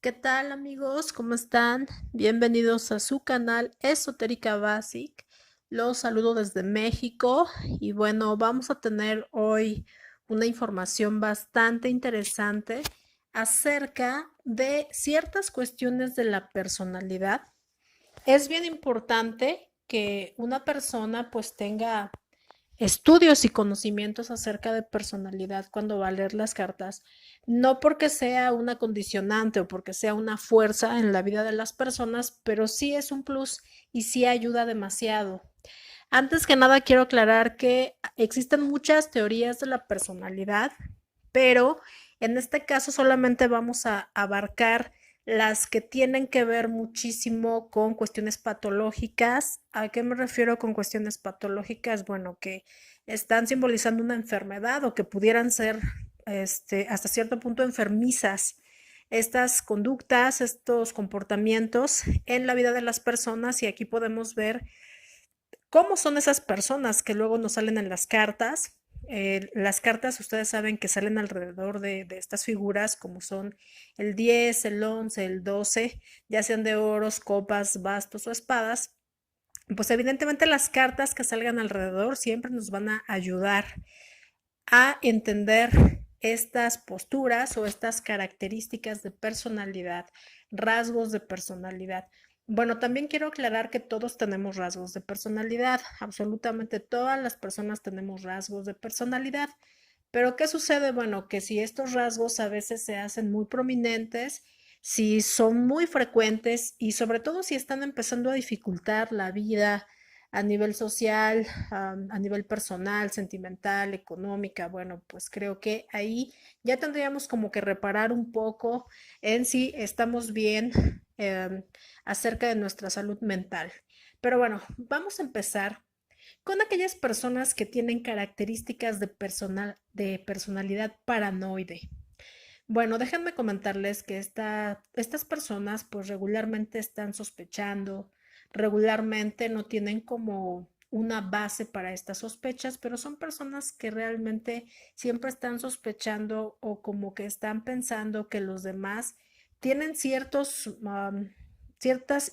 ¿Qué tal amigos? ¿Cómo están? Bienvenidos a su canal Esotérica Basic. Los saludo desde México y bueno, vamos a tener hoy una información bastante interesante acerca de ciertas cuestiones de la personalidad. Es bien importante que una persona pues tenga estudios y conocimientos acerca de personalidad cuando va a leer las cartas, no porque sea una condicionante o porque sea una fuerza en la vida de las personas, pero sí es un plus y sí ayuda demasiado. Antes que nada, quiero aclarar que existen muchas teorías de la personalidad, pero en este caso solamente vamos a abarcar las que tienen que ver muchísimo con cuestiones patológicas. ¿A qué me refiero con cuestiones patológicas? Bueno, que están simbolizando una enfermedad o que pudieran ser hasta cierto punto enfermizas estas conductas, estos comportamientos en la vida de las personas, y aquí podemos ver cómo son esas personas que luego nos salen en las cartas. Las cartas, ustedes saben que salen alrededor de estas figuras, como son el 10, el 11, el 12, ya sean de oros, copas, bastos o espadas. Pues evidentemente las cartas que salgan alrededor siempre nos van a ayudar a entender estas posturas o estas características de personalidad, rasgos de personalidad. Bueno, también quiero aclarar que todos tenemos rasgos de personalidad, absolutamente todas las personas tenemos rasgos de personalidad. Pero ¿qué sucede? Bueno, que si estos rasgos a veces se hacen muy prominentes, si son muy frecuentes y sobre todo si están empezando a dificultar la vida a nivel social, a nivel personal, sentimental, económica, bueno, pues creo que ahí ya tendríamos como que reparar un poco en si estamos bien acerca de nuestra salud mental. Pero bueno, vamos a empezar con aquellas personas que tienen características de personalidad paranoide. Bueno, déjenme comentarles que estas personas pues regularmente están sospechando, regularmente no tienen como una base para estas sospechas, pero son personas que realmente siempre están sospechando o como que están pensando que los demás tienen ciertas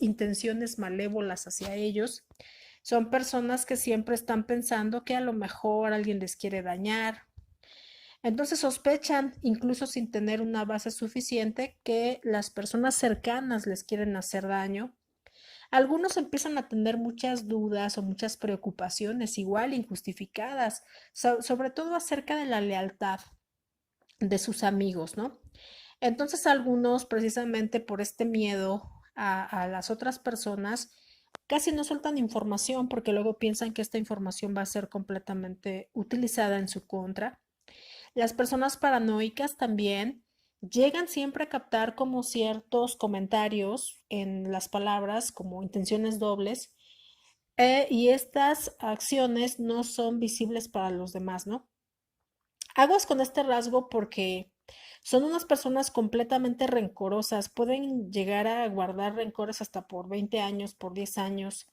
intenciones malévolas hacia ellos. Son personas que siempre están pensando que a lo mejor alguien les quiere dañar. Entonces sospechan, incluso sin tener una base suficiente, que las personas cercanas les quieren hacer daño. Algunos empiezan a tener muchas dudas o muchas preocupaciones, igual injustificadas, sobre todo acerca de la lealtad de sus amigos, ¿no? Entonces algunos, precisamente por este miedo a las otras personas, casi no sueltan información porque luego piensan que esta información va a ser completamente utilizada en su contra. Las personas paranoicas también llegan siempre a captar como ciertos comentarios en las palabras, como intenciones dobles, y estas acciones no son visibles para los demás, ¿no? Aguas con este rasgo porque son unas personas completamente rencorosas, pueden llegar a guardar rencores hasta por 20 años, por 10 años,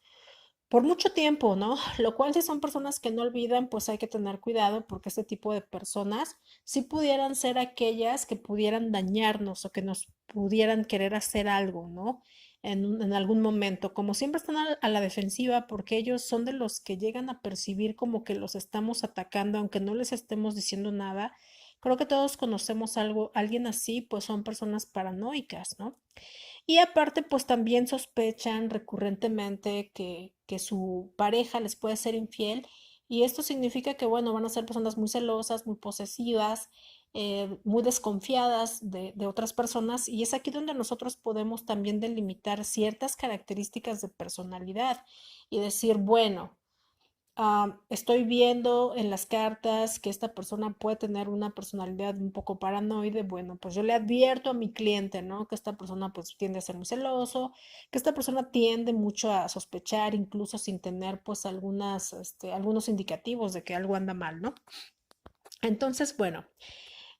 por mucho tiempo, ¿no? Lo cual si son personas que no olvidan, pues hay que tener cuidado porque este tipo de personas sí pudieran ser aquellas que pudieran dañarnos o que nos pudieran querer hacer algo, ¿no? En algún momento. Como siempre están a la defensiva porque ellos son de los que llegan a percibir como que los estamos atacando, aunque no les estemos diciendo nada. Creo que todos conocemos algo, alguien así, pues son personas paranoicas, ¿no? Y aparte, pues también sospechan recurrentemente que su pareja les puede ser infiel, y esto significa que, bueno, van a ser personas muy celosas, muy posesivas, muy desconfiadas de otras personas, y es aquí donde nosotros podemos también delimitar ciertas características de personalidad y decir, bueno, estoy viendo en las cartas que esta persona puede tener una personalidad un poco paranoide. Bueno, pues yo le advierto a mi cliente, ¿no? Que esta persona pues tiende a ser muy celoso, que esta persona tiende mucho a sospechar, incluso sin tener pues algunos indicativos de que algo anda mal, ¿no? Entonces, bueno,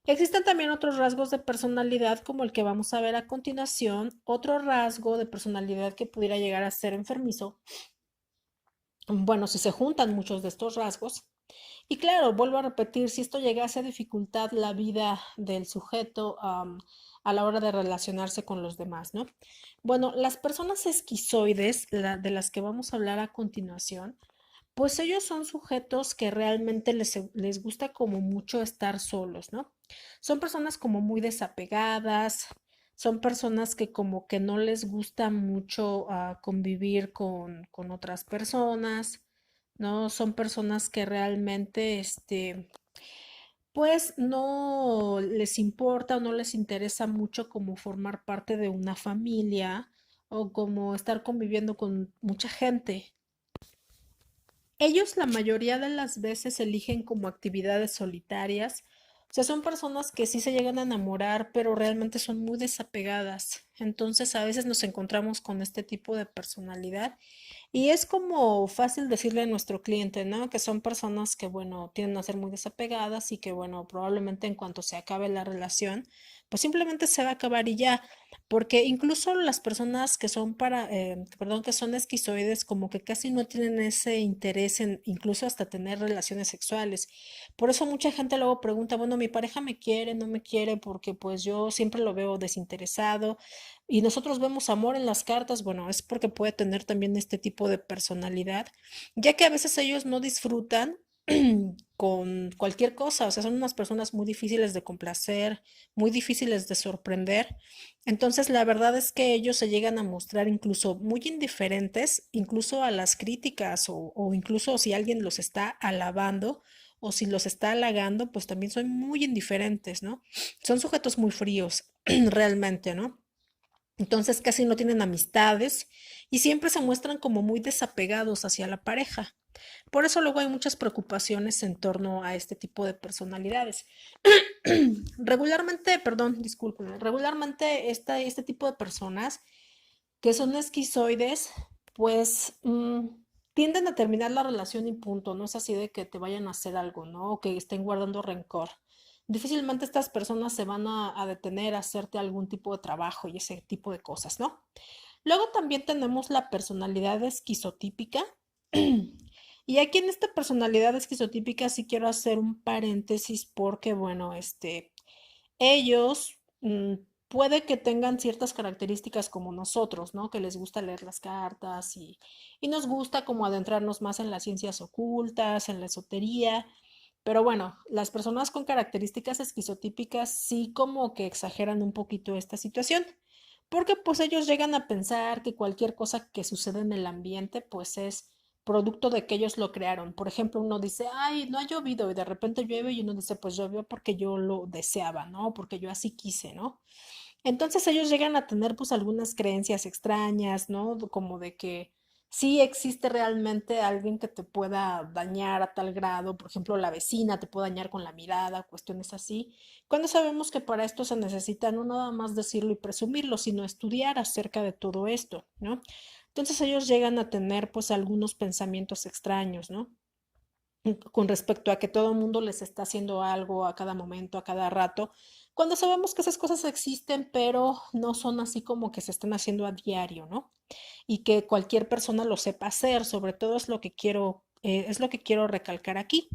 existen también otros rasgos de personalidad como el que vamos a ver a continuación. Otro rasgo de personalidad que pudiera llegar a ser enfermizo, bueno, si se juntan muchos de estos rasgos, Y claro, vuelvo a repetir, si esto llegase a dificultar la vida del sujeto a la hora de relacionarse con los demás, ¿no? Bueno, las personas esquizoides, de las que vamos a hablar a continuación, pues ellos son sujetos que realmente les gusta como mucho estar solos, ¿no? Son personas como muy desapegadas, son personas que como que no les gusta mucho convivir con otras personas, ¿no? Son personas que realmente, pues no les importa o no les interesa mucho como formar parte de una familia o como estar conviviendo con mucha gente. Ellos la mayoría de las veces eligen como actividades solitarias. O sea, son personas que sí se llegan a enamorar, pero realmente son muy desapegadas. Entonces, a veces nos encontramos con este tipo de personalidad y es como fácil decirle a nuestro cliente, ¿no? Que son personas que, bueno, tienden a ser muy desapegadas y que, bueno, probablemente en cuanto se acabe la relación, pues simplemente se va a acabar y ya. Porque incluso las personas que son perdón, que son esquizoides, como que casi no tienen ese interés en incluso hasta tener relaciones sexuales. Por eso mucha gente luego pregunta, bueno, mi pareja me quiere, no me quiere, porque pues yo siempre lo veo desinteresado y nosotros vemos amor en las cartas, bueno, es porque puede tener también este tipo de personalidad, ya que a veces ellos no disfrutan con cualquier cosa, o sea, son unas personas muy difíciles de complacer, muy difíciles de sorprender. Entonces, la verdad es que ellos se llegan a mostrar incluso muy indiferentes, incluso a las críticas o incluso si alguien los está alabando o si los está halagando, pues también son muy indiferentes, ¿no? Son sujetos muy fríos, realmente, ¿no? Entonces casi no tienen amistades y siempre se muestran como muy desapegados hacia la pareja. Por eso luego hay muchas preocupaciones en torno a este tipo de personalidades. Regularmente, perdón, disculpen, regularmente este tipo de personas que son esquizoides, pues tienden a terminar la relación y punto. No es así de que te vayan a hacer algo, ¿no? O que estén guardando rencor. Difícilmente estas personas se van a detener a hacerte algún tipo de trabajo y ese tipo de cosas, ¿no? Luego también tenemos la personalidad esquizotípica. Y aquí en esta personalidad esquizotípica sí quiero hacer un paréntesis porque, bueno, ellos puede que tengan ciertas características como nosotros, ¿no? Que les gusta leer las cartas y nos gusta como adentrarnos más en las ciencias ocultas, en la esotería. Pero bueno, las personas con características esquizotípicas sí como que exageran un poquito esta situación, porque pues ellos llegan a pensar que cualquier cosa que sucede en el ambiente pues es producto de que ellos lo crearon. Por ejemplo, uno dice, ay, no ha llovido y de repente llueve y uno dice, pues llovió porque yo lo deseaba, ¿no? Porque yo así quise, ¿no? Entonces ellos llegan a tener pues algunas creencias extrañas, ¿no? Como de que sí existe realmente alguien que te pueda dañar a tal grado, por ejemplo, la vecina te puede dañar con la mirada, cuestiones así, cuando sabemos que para esto se necesita no nada más decirlo y presumirlo, sino estudiar acerca de todo esto, ¿no? Entonces ellos llegan a tener pues algunos pensamientos extraños, ¿no? Con respecto a que todo el mundo les está haciendo algo a cada momento, a cada rato, cuando sabemos que esas cosas existen, pero no son así como que se están haciendo a diario, ¿no? Y que cualquier persona lo sepa hacer, sobre todo es lo que quiero recalcar aquí.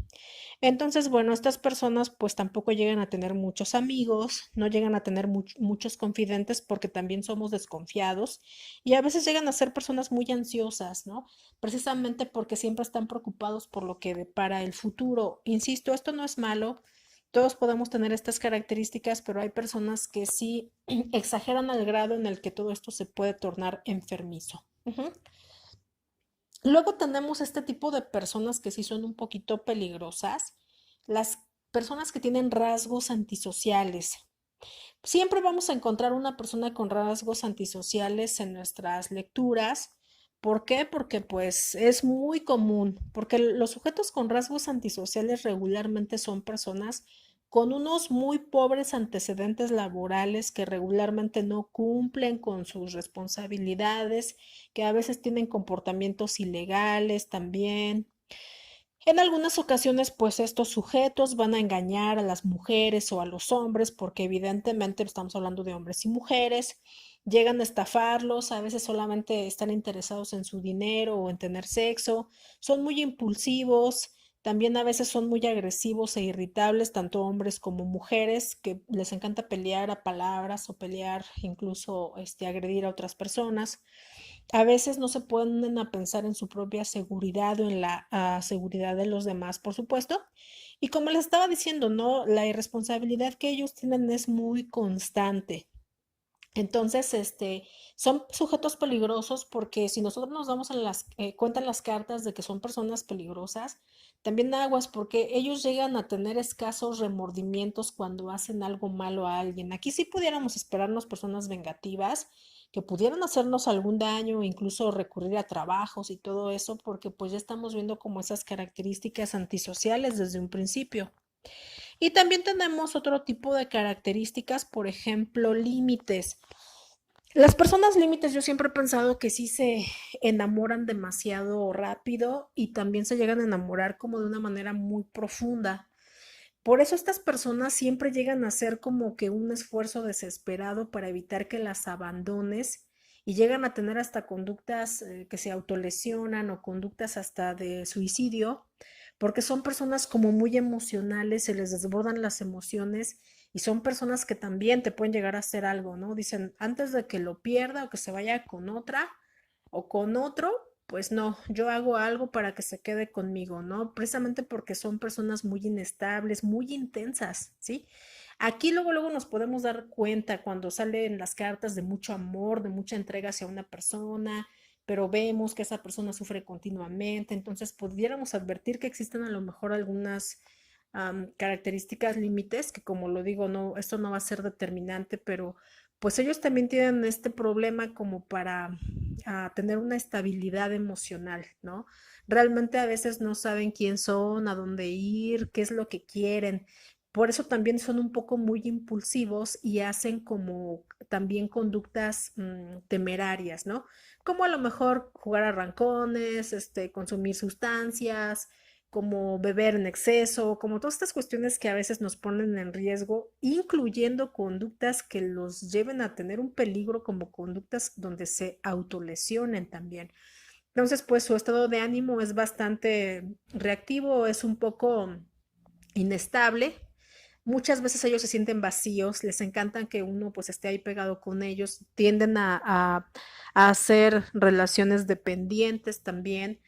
Entonces, bueno, estas personas pues tampoco llegan a tener muchos amigos, no llegan a tener muchos confidentes porque también somos desconfiados y a veces llegan a ser personas muy ansiosas, ¿no? Precisamente porque siempre están preocupados por lo que depara el futuro. Insisto, esto no es malo, todos podemos tener estas características, pero hay personas que sí exageran al grado en el que todo esto se puede tornar enfermizo. Ujú. Luego tenemos este tipo de personas que sí son un poquito peligrosas, las personas que tienen rasgos antisociales. Siempre vamos a encontrar una persona con rasgos antisociales en nuestras lecturas. ¿Por qué? Porque pues es muy común, porque los sujetos con rasgos antisociales regularmente son personas con unos muy pobres antecedentes laborales que regularmente no cumplen con sus responsabilidades, que a veces tienen comportamientos ilegales también. En algunas ocasiones, pues estos sujetos van a engañar a las mujeres o a los hombres, porque evidentemente estamos hablando de hombres y mujeres, llegan a estafarlos, a veces solamente están interesados en su dinero o en tener sexo, son muy impulsivos, También a veces son muy agresivos e irritables, tanto hombres como mujeres, que les encanta pelear a palabras o pelear, incluso agredir a otras personas. A veces no se ponen a pensar en su propia seguridad o en la seguridad de los demás, por supuesto. Y como les estaba diciendo, ¿no? La irresponsabilidad que ellos tienen es muy constante. Entonces, son sujetos peligrosos porque si nosotros nos damos cuenta en las cartas de que son personas peligrosas, también aguas porque ellos llegan a tener escasos remordimientos cuando hacen algo malo a alguien. Aquí sí pudiéramos esperarnos personas vengativas que pudieran hacernos algún daño, incluso recurrir a trabajos y todo eso, porque pues ya estamos viendo como esas características antisociales desde un principio. Y también tenemos otro tipo de características, por ejemplo, límites. Las personas límites yo siempre he pensado que sí se enamoran demasiado rápido y también se llegan a enamorar como de una manera muy profunda. Por eso estas personas siempre llegan a hacer como que un esfuerzo desesperado para evitar que las abandones y llegan a tener hasta conductas que se autolesionan o conductas hasta de suicidio, porque son personas como muy emocionales, se les desbordan las emociones y son personas que también te pueden llegar a hacer algo, ¿no? Dicen, antes de que lo pierda o que se vaya con otra o con otro, pues no, yo hago algo para que se quede conmigo, ¿no? Precisamente porque son personas muy inestables, muy intensas, ¿sí? Aquí luego nos podemos dar cuenta cuando salen las cartas de mucho amor, de mucha entrega hacia una persona, pero vemos que esa persona sufre continuamente, entonces pudiéramos advertir que existen a lo mejor algunas características límites, que como lo digo, no, esto no va a ser determinante, pero pues ellos también tienen este problema como para tener una estabilidad emocional, ¿no? Realmente a veces no saben quién son, a dónde ir, qué es lo que quieren. Por eso también son un poco muy impulsivos y hacen como también conductas temerarias, ¿no? Como a lo mejor jugar a rancones, consumir sustancias, como beber en exceso, como todas estas cuestiones que a veces nos ponen en riesgo, incluyendo conductas que los lleven a tener un peligro, como conductas donde se autolesionen también. Entonces, pues su estado de ánimo es bastante reactivo, es un poco inestable. Muchas veces ellos se sienten vacíos, les encantan que uno pues esté ahí pegado con ellos, tienden a hacer relaciones dependientes también,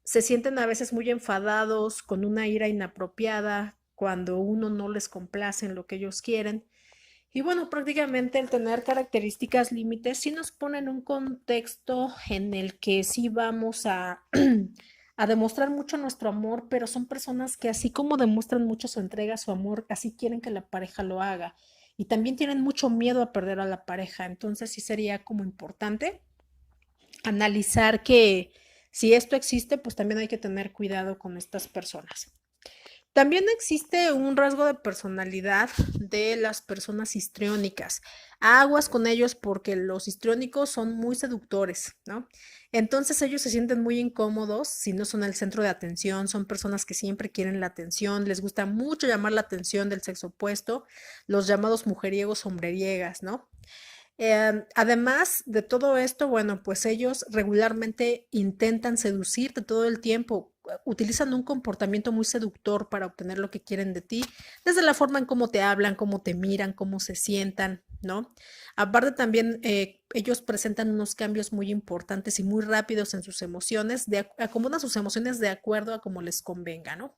se sienten a veces muy enfadados, con una ira inapropiada, cuando uno no les complace en lo que ellos quieren. Y bueno, prácticamente el tener características límites sí nos pone en un contexto en el que sí vamos a demostrar mucho nuestro amor, pero son personas que así como demuestran mucho su entrega, su amor, así quieren que la pareja lo haga. Y también tienen mucho miedo a perder a la pareja. Entonces sí sería como importante analizar que si esto existe, pues también hay que tener cuidado con estas personas. También existe un rasgo de personalidad de las personas histriónicas. Aguas con ellos porque los histriónicos son muy seductores, ¿no? Entonces ellos se sienten muy incómodos si no son el centro de atención, son personas que siempre quieren la atención, les gusta mucho llamar la atención del sexo opuesto, los llamados mujeriegos sombreriegas, ¿no? Además de todo esto, bueno, pues ellos regularmente intentan seducirte todo el tiempo, utilizan un comportamiento muy seductor para obtener lo que quieren de ti, desde la forma en cómo te hablan, cómo te miran, cómo se sientan, ¿no? Aparte también ellos presentan unos cambios muy importantes y muy rápidos en sus emociones, acomodan sus emociones de acuerdo a cómo les convenga, ¿no?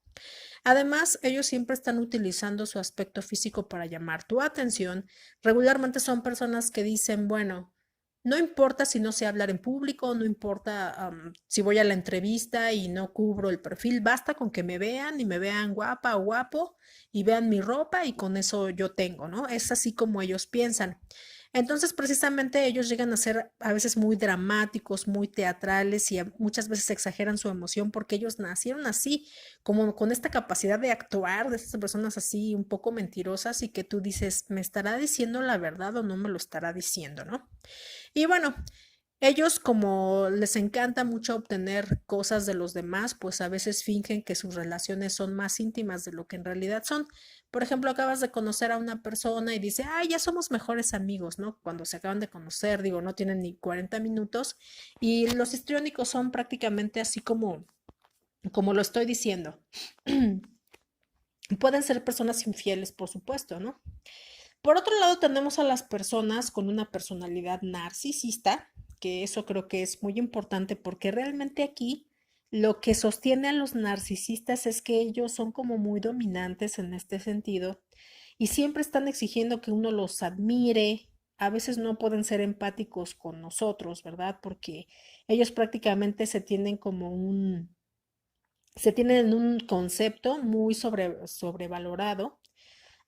Además, ellos siempre están utilizando su aspecto físico para llamar tu atención. Regularmente son personas que dicen, bueno, no importa si no sé hablar en público, no importa si voy a la entrevista y no cubro el perfil, basta con que me vean y me vean guapa o guapo y vean mi ropa y con eso yo tengo, ¿no? Es así como ellos piensan. Entonces, precisamente ellos llegan a ser a veces muy dramáticos, muy teatrales y muchas veces exageran su emoción porque ellos nacieron así, como con esta capacidad de actuar de estas personas así un poco mentirosas y que tú dices, ¿me estará diciendo la verdad o no me lo estará diciendo, no? Y bueno, ellos como les encanta mucho obtener cosas de los demás, pues a veces fingen que sus relaciones son más íntimas de lo que en realidad son. Por ejemplo, acabas de conocer a una persona y dice, ay, ya somos mejores amigos, ¿no? Cuando se acaban de conocer, digo, no tienen ni 40 minutos y los histriónicos son prácticamente así como como lo estoy diciendo. Pueden ser personas infieles, por supuesto, ¿no? Por otro lado, tenemos a las personas con una personalidad narcisista, que eso creo que es muy importante porque realmente aquí lo que sostiene a los narcisistas es que ellos son como muy dominantes en este sentido y siempre están exigiendo que uno los admire. A veces no pueden ser empáticos con nosotros, ¿verdad? Porque ellos prácticamente se tienen en un concepto muy sobrevalorado.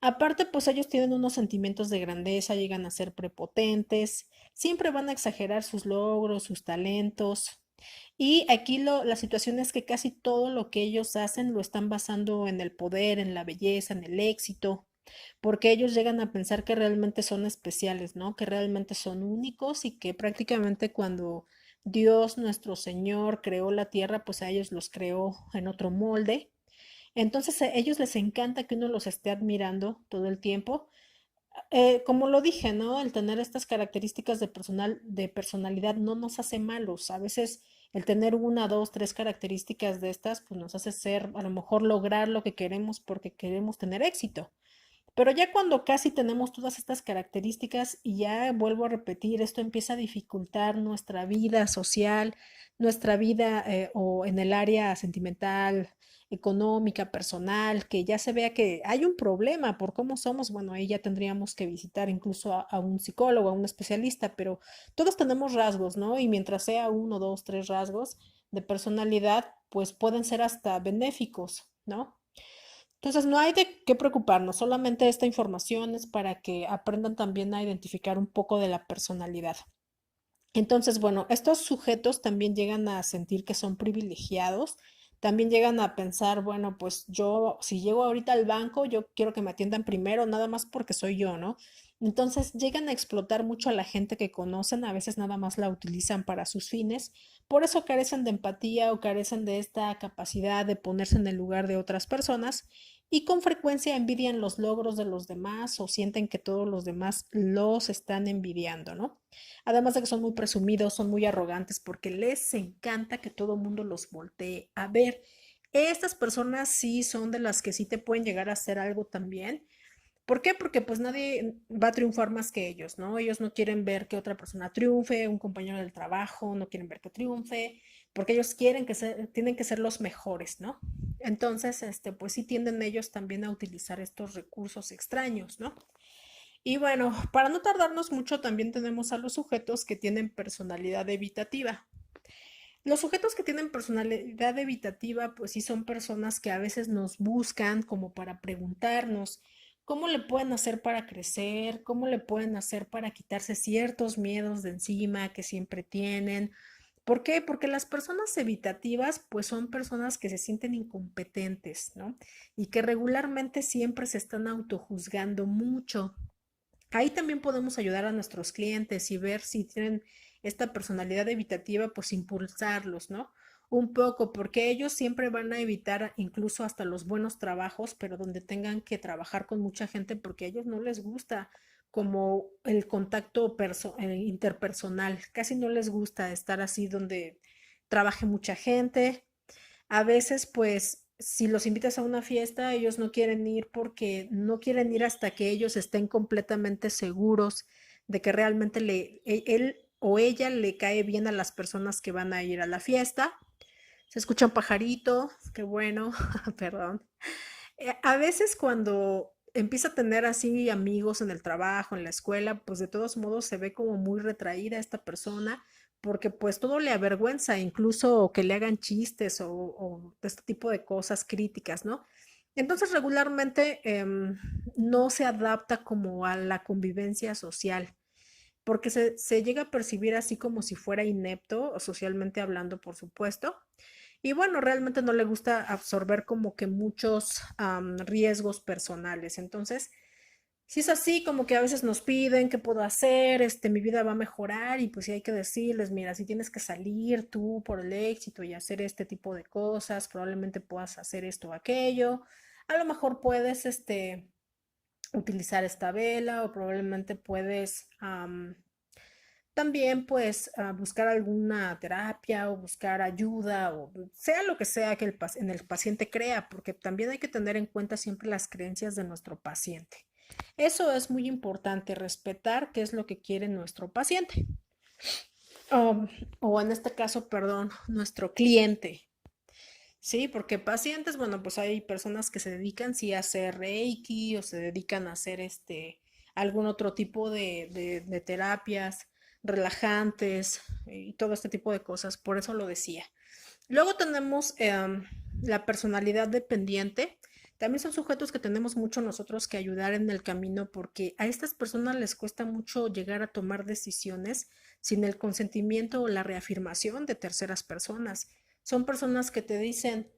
Aparte, pues ellos tienen unos sentimientos de grandeza, llegan a ser prepotentes, siempre van a exagerar sus logros, sus talentos. Y aquí la situación es que casi todo lo que ellos hacen lo están basando en el poder, en la belleza, en el éxito, porque ellos llegan a pensar que realmente son especiales, ¿no? Que realmente son únicos y que prácticamente cuando Dios, nuestro Señor, creó la tierra, pues a ellos los creó en otro molde. Entonces a ellos les encanta que uno los esté admirando todo el tiempo. Como lo dije, ¿no? El tener estas características de personalidad no nos hace malos. A veces el tener una, dos, tres características de estas, pues nos hace ser, a lo mejor lograr lo que queremos porque queremos tener éxito. Pero ya cuando casi tenemos todas estas características y ya vuelvo a repetir, esto empieza a dificultar nuestra vida social, nuestra vida o en el área sentimental, económica, personal, que ya se vea que hay un problema por cómo somos, bueno, ahí ya tendríamos que visitar incluso a un psicólogo, a un especialista, pero todos tenemos rasgos, ¿no? Y mientras sea uno, dos, tres rasgos de personalidad, pues pueden ser hasta benéficos, ¿no? Entonces, no hay de qué preocuparnos, solamente esta información es para que aprendan también a identificar un poco de la personalidad. Entonces, bueno, estos sujetos también llegan a sentir que son privilegiados, también llegan a pensar, bueno, pues yo, si llego ahorita al banco, yo quiero que me atiendan primero, nada más porque soy yo, ¿no? Entonces llegan a explotar mucho a la gente que conocen, a veces nada más la utilizan para sus fines, por eso carecen de empatía o carecen de esta capacidad de ponerse en el lugar de otras personas y con frecuencia envidian los logros de los demás o sienten que todos los demás los están envidiando, ¿no? Además de que son muy presumidos, son muy arrogantes porque les encanta que todo el mundo los voltee a ver. Estas personas sí son de las que sí te pueden llegar a hacer algo también. ¿Por qué? Porque pues nadie va a triunfar más que ellos, ¿no? Ellos no quieren ver que otra persona triunfe, un compañero del trabajo, no quieren ver que triunfe, porque ellos tienen que ser los mejores, ¿no? Entonces, pues sí tienden ellos también a utilizar estos recursos extraños, ¿no? Y bueno, para no tardarnos mucho, también tenemos a los sujetos que tienen personalidad evitativa. Los sujetos que tienen personalidad evitativa, pues sí son personas que a veces nos buscan como para preguntarnos cómo le pueden hacer para crecer, cómo le pueden hacer para quitarse ciertos miedos de encima que siempre tienen. ¿Por qué? Porque las personas evitativas, pues son personas que se sienten incompetentes, ¿no? Y que regularmente siempre se están autojuzgando mucho. Ahí también podemos ayudar a nuestros clientes y ver si tienen esta personalidad evitativa, pues impulsarlos, ¿no? Un poco, porque ellos siempre van a evitar incluso hasta los buenos trabajos, pero donde tengan que trabajar con mucha gente, porque a ellos no les gusta como el contacto interpersonal, casi no les gusta estar así donde trabaje mucha gente. A veces, pues, si los invitas a una fiesta, ellos no quieren ir porque no quieren ir hasta que ellos estén completamente seguros de que realmente él o ella le cae bien a las personas que van a ir a la fiesta. Se escucha un pajarito, qué bueno, perdón. A veces cuando empieza a tener así amigos en el trabajo, en la escuela, pues de todos modos se ve como muy retraída esta persona, porque pues todo le avergüenza, incluso que le hagan chistes o este tipo de cosas críticas, ¿no? Entonces regularmente no se adapta como a la convivencia social, porque se llega a percibir así como si fuera inepto, socialmente hablando, por supuesto. Y bueno, realmente no le gusta absorber como que muchos riesgos personales. Entonces, si es así, como que a veces nos piden qué puedo hacer, mi vida va a mejorar y pues sí hay que decirles, mira, si tienes que salir tú por el éxito y hacer este tipo de cosas, probablemente puedas hacer esto o aquello. A lo mejor puedes, utilizar esta vela o probablemente puedes también pues buscar alguna terapia o buscar ayuda o sea lo que sea que en el paciente crea, porque también hay que tener en cuenta siempre las creencias de nuestro paciente. Eso es muy importante, respetar qué es lo que quiere nuestro paciente. Um, o en este caso, perdón, nuestro cliente. Sí, porque pacientes, bueno, pues hay personas que se dedican sí a hacer Reiki o se dedican a hacer algún otro tipo de terapias relajantes y todo este tipo de cosas, por eso lo decía. Luego tenemos la personalidad dependiente. También son sujetos que tenemos mucho nosotros que ayudar en el camino porque a estas personas les cuesta mucho llegar a tomar decisiones sin el consentimiento o la reafirmación de terceras personas. Son personas que te dicen,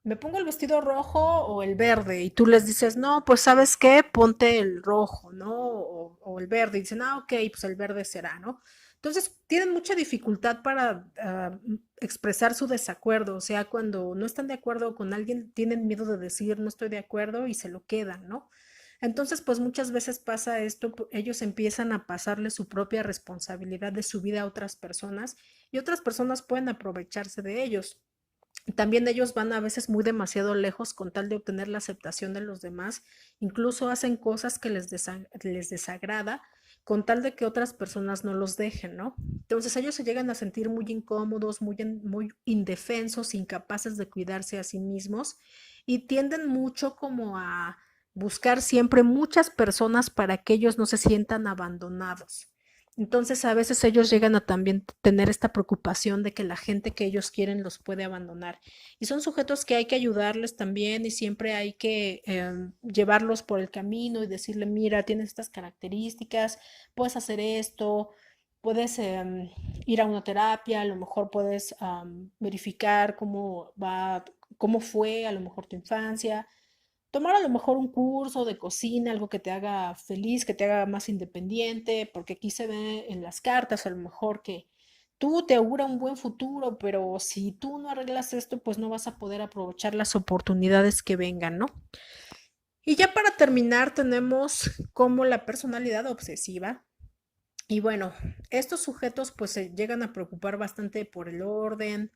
me pongo el vestido rojo o el verde y tú les dices, no, pues sabes qué, ponte el rojo, ¿no? O el verde y dicen, ah, ok, pues el verde será, ¿no? Entonces tienen mucha dificultad para expresar su desacuerdo, o sea, cuando no están de acuerdo con alguien, tienen miedo de decir no estoy de acuerdo y se lo quedan, ¿no? Entonces, pues muchas veces pasa esto, ellos empiezan a pasarle su propia responsabilidad de su vida a otras personas y otras personas pueden aprovecharse de ellos. También ellos van a veces muy demasiado lejos con tal de obtener la aceptación de los demás, incluso hacen cosas que les desagrada con tal de que otras personas no los dejen, ¿no? Entonces ellos se llegan a sentir muy incómodos, muy indefensos, incapaces de cuidarse a sí mismos y tienden mucho como a buscar siempre muchas personas para que ellos no se sientan abandonados. Entonces a veces ellos llegan a también tener esta preocupación de que la gente que ellos quieren los puede abandonar. Y son sujetos que hay que ayudarles también y siempre hay que llevarlos por el camino y decirle, mira, tienes estas características, puedes hacer esto, puedes ir a una terapia, a lo mejor puedes verificar cómo va, cómo fue a lo mejor tu infancia, tomar a lo mejor un curso de cocina, algo que te haga feliz, que te haga más independiente, porque aquí se ve en las cartas a lo mejor que tú te augura un buen futuro, pero si tú no arreglas esto, pues no vas a poder aprovechar las oportunidades que vengan, ¿no? Y ya para terminar tenemos como la personalidad obsesiva. Y bueno, estos sujetos pues se llegan a preocupar bastante por el orden,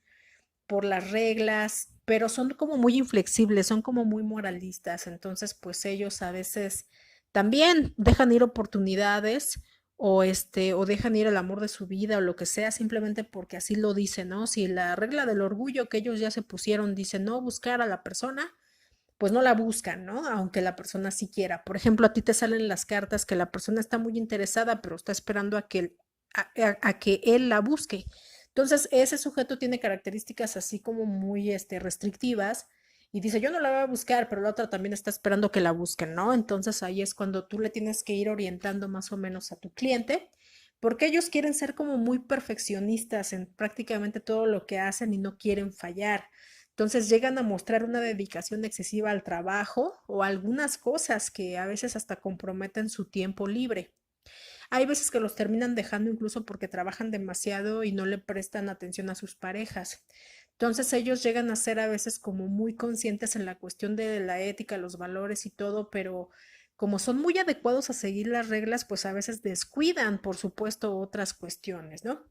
por las reglas, pero son como muy inflexibles, son como muy moralistas, entonces pues ellos a veces también dejan ir oportunidades o dejan ir el amor de su vida o lo que sea simplemente porque así lo dicen, ¿no? Si la regla del orgullo que ellos ya se pusieron dice no buscar a la persona, pues no la buscan, ¿no? Aunque la persona sí quiera. Por ejemplo, a ti te salen las cartas que la persona está muy interesada, pero está esperando a que él la busque. Entonces, ese sujeto tiene características así como muy restrictivas y dice, yo no la voy a buscar, pero la otra también está esperando que la busquen, ¿no? Entonces ahí es cuando tú le tienes que ir orientando más o menos a tu cliente, porque ellos quieren ser como muy perfeccionistas en prácticamente todo lo que hacen y no quieren fallar. Entonces llegan a mostrar una dedicación excesiva al trabajo o algunas cosas que a veces hasta comprometen su tiempo libre. Hay veces que los terminan dejando incluso porque trabajan demasiado y no le prestan atención a sus parejas. Entonces ellos llegan a ser a veces como muy conscientes en la cuestión de la ética, los valores y todo, pero como son muy adecuados a seguir las reglas, pues a veces descuidan, por supuesto, otras cuestiones, ¿no?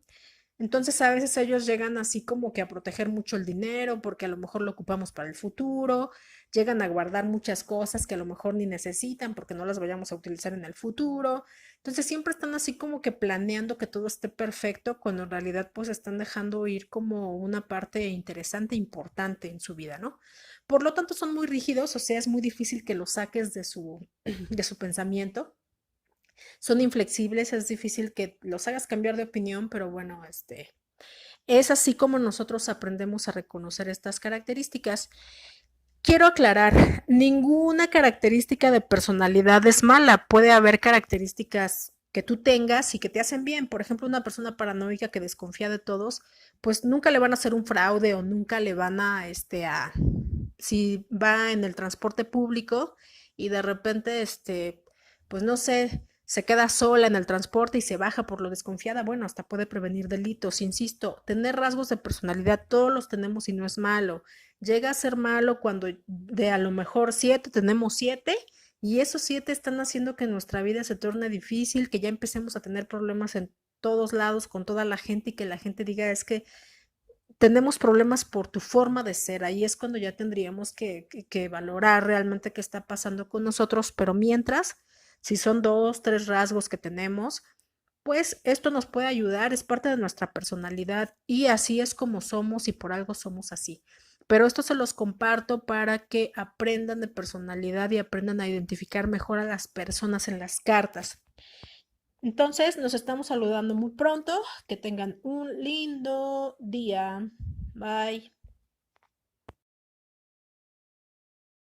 Entonces a veces ellos llegan así como que a proteger mucho el dinero porque a lo mejor lo ocupamos para el futuro, llegan a guardar muchas cosas que a lo mejor ni necesitan porque no las vayamos a utilizar en el futuro. Entonces siempre están así como que planeando que todo esté perfecto cuando en realidad pues están dejando ir como una parte interesante, importante en su vida, ¿no? Por lo tanto son muy rígidos, o sea, es muy difícil que los saques de de su pensamiento, son inflexibles, es difícil que los hagas cambiar de opinión, pero bueno, es así como nosotros aprendemos a reconocer estas características. Quiero aclarar, ninguna característica de personalidad es mala. Puede haber características que tú tengas y que te hacen bien. Por ejemplo, una persona paranoica que desconfía de todos, pues nunca le van a hacer un fraude o nunca le van si va en el transporte público y de repente, pues no sé, se queda sola en el transporte y se baja por lo desconfiada, bueno, hasta puede prevenir delitos. Insisto, tener rasgos de personalidad todos los tenemos y no es malo. Llega a ser malo cuando de a lo mejor siete tenemos siete y esos siete están haciendo que nuestra vida se torne difícil, que ya empecemos a tener problemas todos lados, con toda la gente y que la gente diga, es que tenemos problemas por tu forma de ser. Ahí es cuando ya tendríamos que valorar realmente qué está pasando con nosotros, pero mientras, si son dos, tres rasgos que tenemos, pues esto nos puede ayudar, es parte de nuestra personalidad y así es como somos y por algo somos así. Pero esto se los comparto para que aprendan de personalidad y aprendan a identificar mejor a las personas en las cartas. Entonces, nos estamos saludando muy pronto. Que tengan un lindo día. Bye.